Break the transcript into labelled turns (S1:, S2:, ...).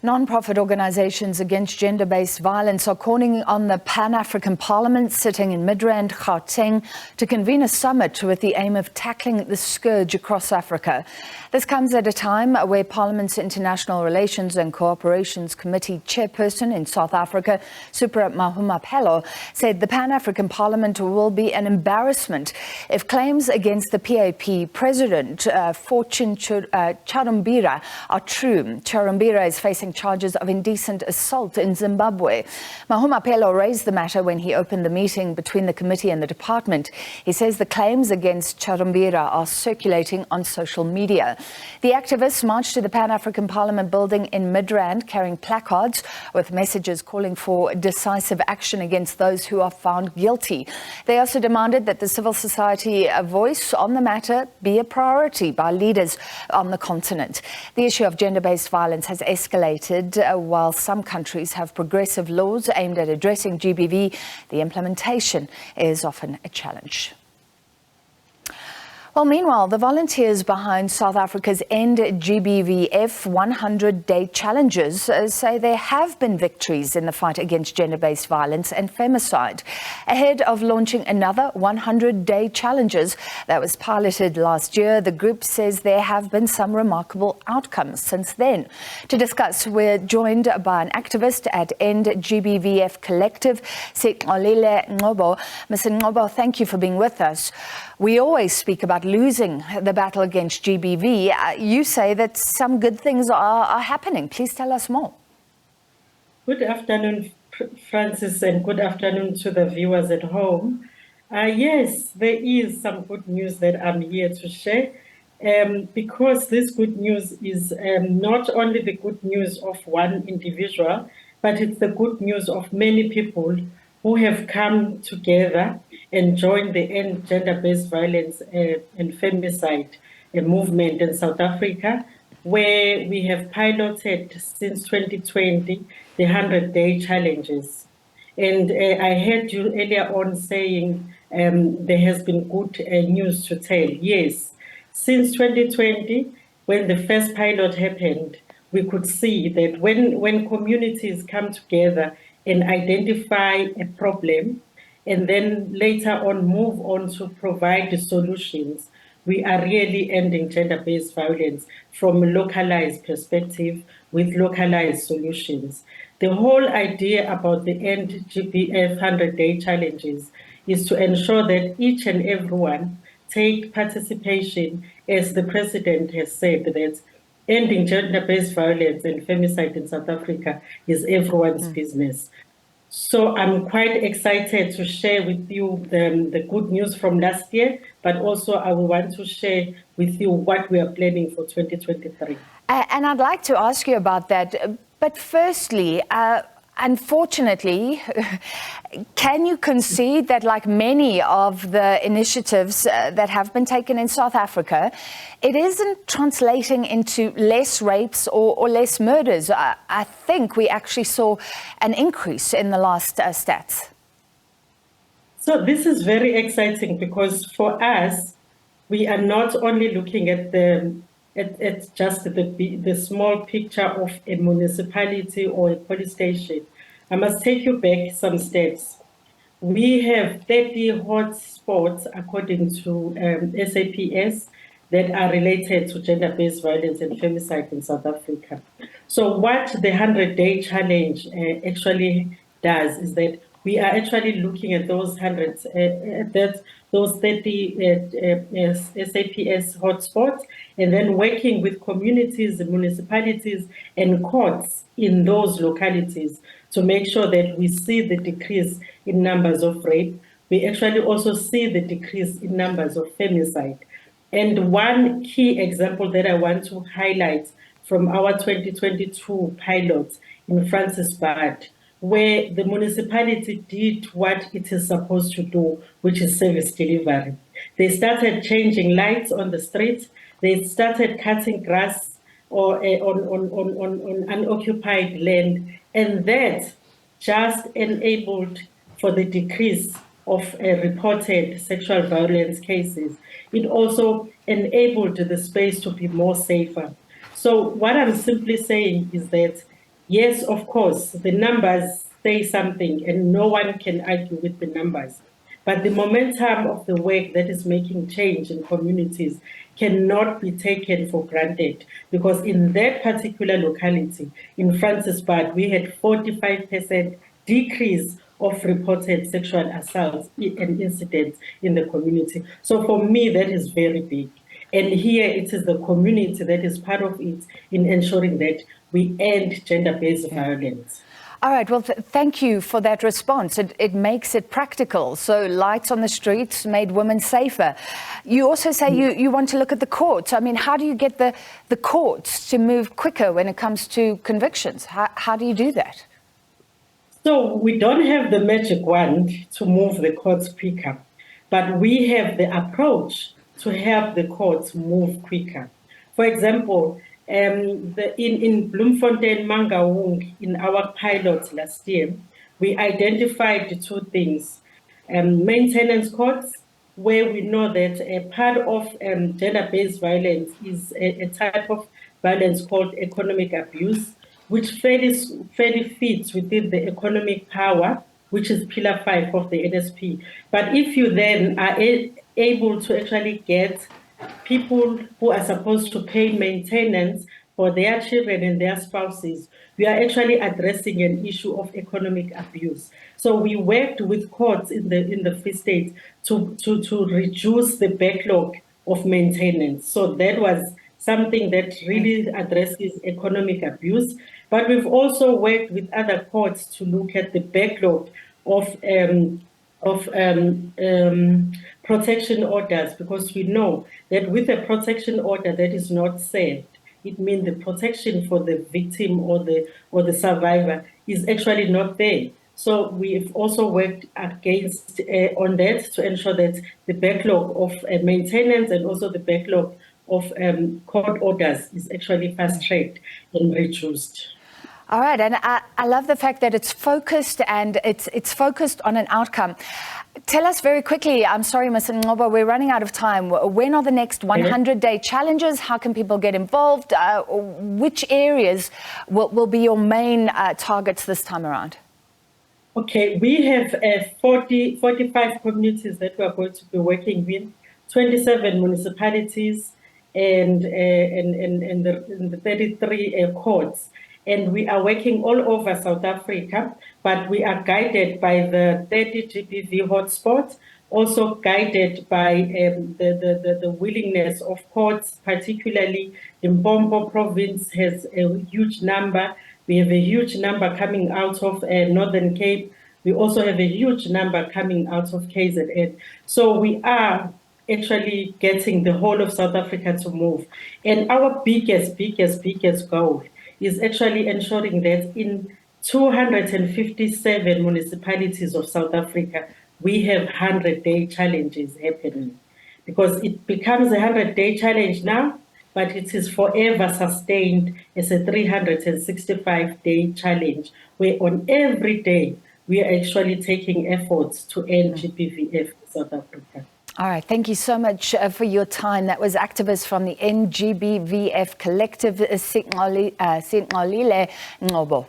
S1: Non-profit organizations against gender-based violence are calling on the Pan-African Parliament sitting in Midrand, Gauteng, to convene a summit with the aim of tackling the scourge across Africa. This comes at a time where Parliament's International Relations and Cooperations Committee chairperson in South Africa, Supra Mahumapelo, said the Pan-African Parliament will be an embarrassment if claims against the PAP president, Fortune Charumbira, are true. Charumbira is facing charges of indecent assault in Zimbabwe. Mahumapelo raised the matter when he opened the meeting between the committee and the department. He says the claims against Charumbira are circulating on social media. The activists marched to the Pan-African Parliament building in Midrand carrying placards with messages calling for decisive action against those who are found guilty. They also demanded that the civil society voice on the matter be a priority by leaders on the continent. The issue of gender-based violence has escalated while some countries have progressive laws aimed at addressing GBV. The implementation is often a challenge. Well, meanwhile, the volunteers behind South Africa's End GBVF 100-day challenges say there have been victories in the fight against gender-based violence and femicide. Ahead of launching another 100-day challenges that was piloted last year, the group says there have been some remarkable outcomes since then. To discuss, we're joined by an activist at End GBVF Collective, Sixolile Ngcobo. Mr. Ngcobo, thank you for being with us. We always speak about losing the battle against GBV. You say that some good things are happening. Please tell us more.
S2: Good afternoon, Francis, and good afternoon to the viewers at home. Yes, there is some good news that I'm here to share, because this good news is not only the good news of one individual, but it's the good news of many people who have come together and joined the End Gender-Based Violence and Femicide movement in South Africa, where we have piloted since 2020 the 100-day challenges. And I heard you earlier on saying there has been good news to tell. Yes, since 2020, when the first pilot happened, we could see that when communities come together and identify a problem, and then later on move on to provide the solutions, we are really ending gender-based violence from a localized perspective with localized solutions. The whole idea about the End GBVF 100-day challenges is to ensure that each and everyone take participation, as the President has said, that ending gender-based violence and femicide in South Africa is everyone's business. So I'm quite excited to share with you the good news from last year, but also I will want to share with you what we are planning for 2023.
S1: And I'd like to ask you about that. But firstly, unfortunately, can you concede that, like many of the initiatives that have been taken in South Africa, it isn't translating into less rapes or less murders? I think we actually saw an increase in the last stats.
S2: So this is very exciting, because for us, we are not only looking at just the small picture of a municipality or a police station. I must take you back some steps. We have 30 hotspots, according to SABC, that are related to gender-based violence and femicide in South Africa. So what the 100-day challenge actually does is that we are actually looking at those those 30 SABC hotspots, and then working with communities, municipalities, and courts in those localities to make sure that we see the decrease in numbers of rape. We actually also see the decrease in numbers of femicide. And one key example that I want to highlight from our 2022 pilot in Francisbad, where the municipality did what it is supposed to do, which is service delivery. They started changing lights on the streets. They started cutting grass or on unoccupied land, and that just enabled for the decrease of reported sexual violence cases. It also enabled the space to be more safer. So what I'm simply saying is that Yes, of course, the numbers say something and no one can argue with the numbers. But the momentum of the work that is making change in communities cannot be taken for granted, because in that particular locality, in Francisburg, we had 45% decrease of reported sexual assaults and incidents in the community. So for me, that is very big. And here it is the community that is part of it in ensuring that we end gender-based violence.
S1: All right, well, thank you for that response. It makes it practical. So lights on the streets made women safer. You also say you want to look at the courts. I mean, how do you get the courts to move quicker when it comes to convictions? How do you do that?
S2: So we don't have the magic wand to move the courts quicker, but we have the approach to help the courts move quicker. For example, in Bloemfontein, Mangaung, in our pilot last year, we identified two things. Maintenance courts, where we know that a part of gender-based violence is a type of violence called economic abuse, which fairly fits within the economic power, which is Pillar 5 of the NSP. But if you then are able to actually get people who are supposed to pay maintenance for their children and their spouses, we are actually addressing an issue of economic abuse. So we worked with courts in the Free State to reduce the backlog of maintenance. So that was something that really addresses economic abuse. But we've also worked with other courts to look at the backlog of protection orders, because we know that with a protection order that is not served, it means the protection for the victim or the survivor is actually not there. So we've also worked against on that to ensure that the backlog of maintenance and also the backlog of court orders is actually fast-tracked and reduced.
S1: All right, and I love the fact that it's focused and it's focused on an outcome. Tell us very quickly, I'm sorry, Ms. Ngcobo, we're running out of time. When are the next 100-day challenges? How can people get involved? Which areas will be your main targets this time around? Okay,
S2: we have 45 communities that we are going to be working with, 27 municipalities, and the 33 courts. And we are working all over South Africa, but we are guided by the 30 GBV hotspots, also guided by the willingness of courts, particularly Limpopo province has a huge number. We have a huge number coming out of Northern Cape. We also have a huge number coming out of KZN. So we are actually getting the whole of South Africa to move. And our biggest goal is actually ensuring that in 257 municipalities of South Africa, we have 100-day challenges happening. Because it becomes a 100-day challenge now, but it is forever sustained as a 365-day challenge, where on every day, we are actually taking efforts to end GBVF in South Africa.
S1: All right, thank you so much for your time. That was activist from the End GBVF Collective, Sixolile Ngcobo.